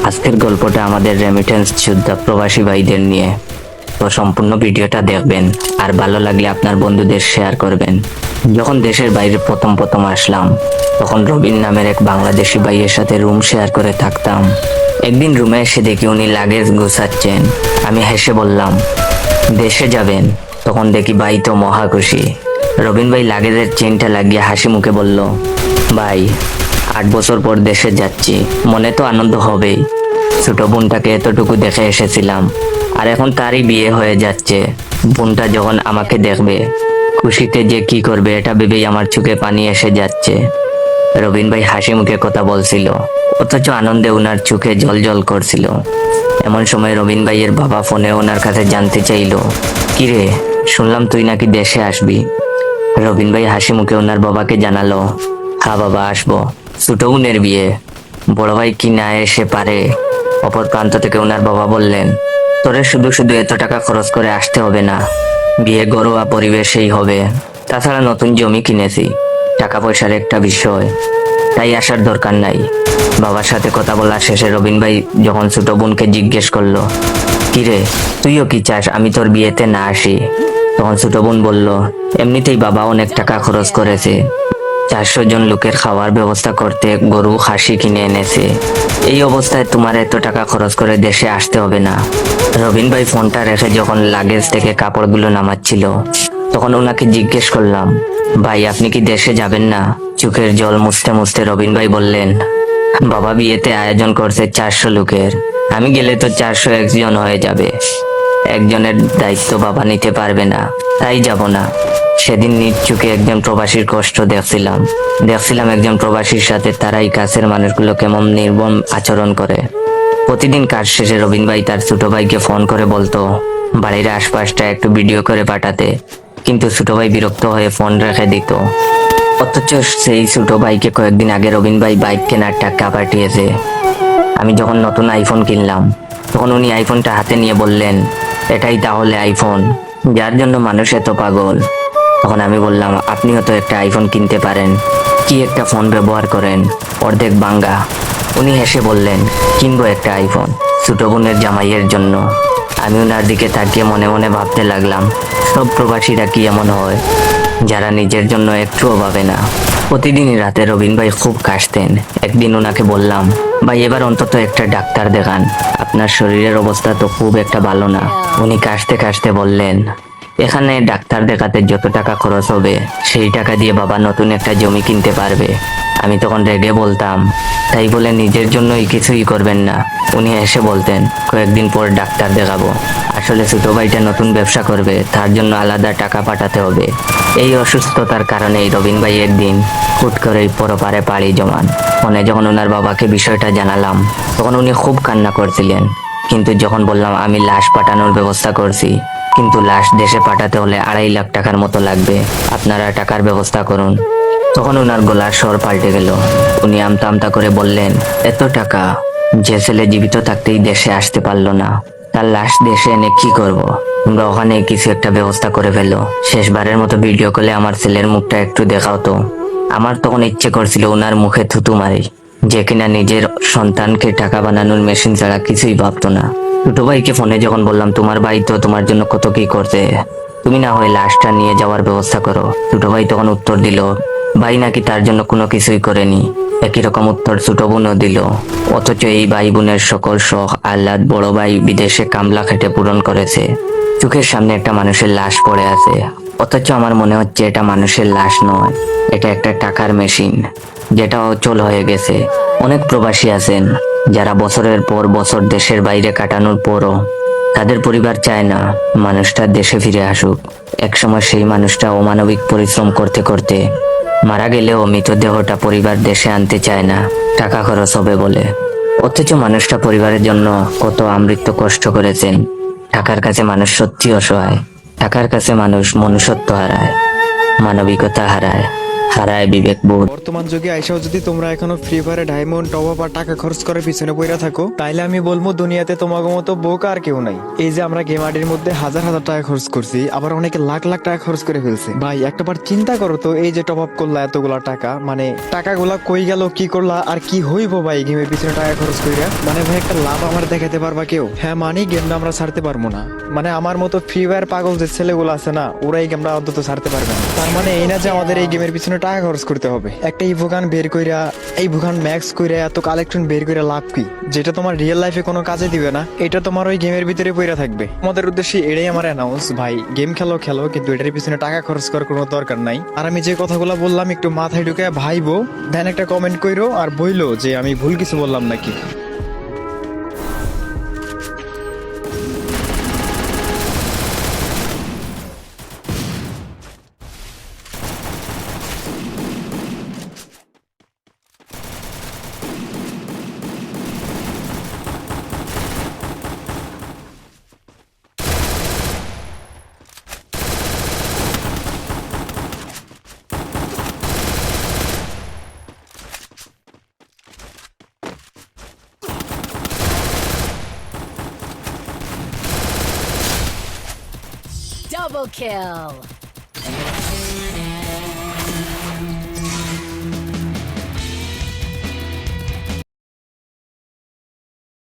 আজকের গল্পটা আমাদের রেমিটেন্স যোদ্ধা প্রবাসী ভাইদের নিয়ে। তো সম্পূর্ণ ভিডিওটা দেখবেন, আর ভালো লাগলে আপনার বন্ধুদের শেয়ার করবেন। যখন দেশের বাইরে প্রথম প্রথম আসলাম, তখন রবিন নামের এক বাংলাদেশি ভাইয়ের সাথে রুম শেয়ার করে থাকতাম। একদিন রুমে এসে দেখি উনি লাগেজ গুছাচ্ছেন। আমি হেসে বললাম, দেশে যাবেন? তখন দেখি ভাই তো মহা খুশি। রবিন ভাই লাগেজের চেনটা লাগিয়ে হাসি মুখে বলল, ভাই 8 বছর পর দেশে যাচ্ছি, মনে তো আনন্দ হবেই। ছোট বোনটাকে এতটুকু দেখে এসেছিলাম, আর এখন তারই বিয়ে হয়ে যাচ্ছে। বোনটা যখন আমাকে দেখবে, খুশিতে যে কি করবে এটা ভেবেই আমার চোখে পানি এসে যাচ্ছে। রবিন ভাই হাসি মুখে কথা বলছিল, অথচ আনন্দে ওনার চোখে জল জল করছিল। এমন সময় রবিন ভাইয়ের বাবা ফোনে ওনার কাছে জানতে চাইলো, কিরে, শুনলাম তুই নাকি দেশে আসবি। রবিন ভাই হাসি মুখে ওনার বাবাকে জানালো, হ্যাঁ বাবা, আসবো। ছোট বোনের বিয়ে, বড় ভাই কি না এসে পারে? অপর প্রান্ত থেকে ওনার বাবা বললেন, তোরে শুধু শুধু এত টাকা খরচ করে আসতে হবে না, বিয়ে ঘরোয়া পরিবেশেই হবে। তাছাড়া নতুন জমি কিনেছি, টাকা পয়সার একটা বিষয়, তাই আসার দরকার নাই। বাবার সাথে কথা বলা শেষে রবিন ভাই যখন ছোট বোনকে জিজ্ঞেস করলো, কিরে, তুইও কি চাস আমি তোর বিয়েতে না আসি? তখন ছোট বোন বলল, এমনিতেই বাবা অনেক টাকা খরচ করেছে, 400 জন লোকের খাওয়ার ব্যবস্থা করতে গরু খাসি কিনে এনেছে। এই অবস্থায় তোমার এত টাকা খরচ করে দেশে আসতে হবে না। রবিন ভাই ফোনটা রেখে যখন লাগেজ থেকে কাপড়গুলো নামাচ্ছিল, তখন ওনাকে জিজ্ঞেস করলাম, ভাই আপনি কি দেশে যাবেন না? চোখের জল মুছতে মুছতে রবিন ভাই বললেন, বাবা বিয়েতে আয়োজন করছে 400 লোকের, আমি গেলে তো 401 জন হয়ে যাবে। একজনের দায়িত্ব বাবা নিতে পারবে না, তাই যাব না। সেদিন নিজ চোখে একজন প্রবাসীর কষ্ট দেখছিলাম একজন প্রবাসীর সাথে তারাই কাছের মানুষগুলো কেমন নির্মম আচরণ করে। প্রতিদিন কাজ শেষে রবিন ভাই তার ছোট ভাইকে ফোন করে বলতো বাড়ির আশপাশটা একটু ভিডিও করে পাঠাতে, কিন্তু ছোট ভাই বিরক্ত হয়ে ফোন রেখে দিত। অথচ সেই ছোট ভাইকে কয়েকদিন আগে রবিন ভাই বাইক কেনার টাকা পাঠিয়েছে। আমি যখন নতুন আইফোন কিনলাম, তখন উনি আইফোনটা হাতে নিয়ে বললেন, এটাই তাহলে আইফোন যার জন্য মানুষ এত পাগল? তখন আমি বললাম, আপনিও তো একটা আইফোন কিনতে পারেন, কি একটা ফোন ব্যবহার করেন, অর্ধেক ভাঙ্গা। উনি হেসে বললেন, কিনবো একটা আইফোন ছোট বোনের জামাইয়ের জন্য। আমি ওনার দিকে তাকিয়ে মনে মনে ভাবতে লাগলাম, সব প্রবাসীরা কি এমন হয় যারা নিজের জন্য একটুও ভাবে না? প্রতিদিনই রাতে রবিন ভাই খুব কাশতেন। একদিন ওনাকে বললাম, ভাই এবার অন্তত একটা ডাক্তার দেখান, আপনার শরীরের অবস্থা তো খুব একটা ভালো না। উনি কাশতে কাশতে বললেন, এখানে ডাক্তার দেখাতে যত টাকা খরচ হবে, সেই টাকা দিয়ে বাবা নতুন একটা জমি কিনতে পারবে। আমি তখন রেগে বলতাম, তাই বলে নিজের জন্যই কিছুই করবেন না? উনি এসে বলতেন, কয়েকদিন পর ডাক্তার দেখাবো, আসলে ছোট ভাইটা নতুন ব্যবসা করবে, তার জন্য আলাদা টাকা পাঠাতে হবে। এই অসুস্থতার কারণেই রবিন ভাই একদিন হুট করেই পরপারে পাড়ি জমান। ফোনে যখন ওনার বাবাকে বিষয়টা জানালাম, তখন উনি খুব কান্না করছিলেন। কিন্তু যখন বললাম আমি লাশ পাঠানোর ব্যবস্থা করছি, কিন্তু লাশ দেশে পাঠাতে হলে 2.5 লাখ টাকার মতো লাগবে, আপনারা টাকার ব্যবস্থা করুন, তখন ওনার গলার স্বর পাল্টে গেল। উনি আমতা আমতা করে বললেন, এত টাকা? যে ছেলে জীবিত থাকতেই দেশে আসতে পারলো না, তার লাশ দেশে এনে কি করব? তোমরা ওখানে কিছু একটা ব্যবস্থা করে ফেলো। শেষবারের মতো ভিডিও কলে আমার ছেলের মুখটা একটু দেখাও তো। আমার তখন ইচ্ছে করছিল ওনার মুখে থুতু মারি, যে কিনা নিজের সন্তানকে টাকা বানানোর মেশিন ছাড়া কিছুই ভাবতো না। ছোট ভাইকে ফোনে যখন বললাম, তোমার ভাই তো তোমার জন্য কত কি করছে, তুমি না হয় লাশটা নিয়ে যাওয়ার ব্যবস্থা করো। ছোট ভাই তখন উত্তর দিল, ভাই নাকি তার জন্য কোনো কিছুই করেনি। একই রকম উত্তর ছোট বোনও দিল। অথচ এই ভাই বোনের সকল শখ আহ্লাদ বড় ভাই বিদেশে কামলা খেটে পূরণ করেছে। চোখের সামনে একটা মানুষের লাশ পড়ে আছে, অথচ আমার মনে হচ্ছে এটা মানুষের লাশ নয়, এটা একটা টাকার মেশিন, যেটা অচল হয়ে গেছে। অনেক প্রবাসী আছেন যারা বছরের পর বছর দেশের বাইরে কাটানোর পরও তাদের পরিবার চায় না মানুষটা দেশে ফিরে আসুক। একসময় সেই মানুষটা অমানবিক পরিশ্রম করতে করতে মারা গেলেও মৃতদেহটা পরিবার দেশে আনতে চায় না, টাকা খরচ হবে বলে। অথচ মানুষটা পরিবারের জন্য কত আমৃত্যু কষ্ট করেছেন। টাকার কাছে মানুষ সত্যি অসহায়, টাকার কাছে মানুষ মনুষ্যত্ব হারায়, মানবিকতা হারায়। হারায় বিবেকবোধ। বর্তমান যুগে আইসাও যদি তোমরা এখনো ফ্রি ফায়ারে ডায়মন্ড টপ আপ আর টাকা খরচ করে পিছনে পড়ে থাকো, তাইলে আমি বলবো দুনিয়াতে তোমাকে মতো বোকা আর কেউ নাই। এই যে আমরা গেম আইডির মধ্যে হাজার হাজার টাকা খরচ করছি, আবার অনেকে লাখ লাখ টাকা খরচ করে ফেলছে। ভাই একটাবার চিন্তা করো তো, এই যে টপ আপ করলা এতগুলা টাকা, মানে টাকাগুলা কই গেল, কি করলা আর কি হইব ভাই গেমের পিছনে টাকা খরচ কইরা? মানে ভাই একটা লাভ আমার দেখাতে পারবা কেউ? হ্যাঁ মানে গেমটা আমরা ছাড়তে পারবো না, মানে আমার মতো ফ্রি ফায়ার পাগল যে ছেলেগুলো আছে না, ওরা এই গেমটা অন্তত ছাড়তে পারবে না। তার মানে এই না যে আমাদের এই গেমের পিছনে টাকা খরচ করতে হবে। একটা ইভোগান বের কইরা, এই ভুগান ম্যাক্স কইরা, এত কালেকশন বের কইরা লাভ কি, যেটা তোমার রিয়েল লাইফে কোনো কাজে দিবে না, এটা তোমার ওই গেমের ভিতরে পইরা থাকবে। আমাদের উদ্দেশ্যে এটাই আমার অ্যানাউন্স, ভাই গেম খেলো খেলো, কিন্তু এটার পিছনে টাকা খরচ করার কোনো দরকার নাই। আর আমি যে কথাগুলো বললাম একটু মাথায় ঢুকে ভাইবো, দেন একটা কমেন্ট কইরো আর বইলো যে আমি ভুল কিছু বললাম নাকি। Double kill.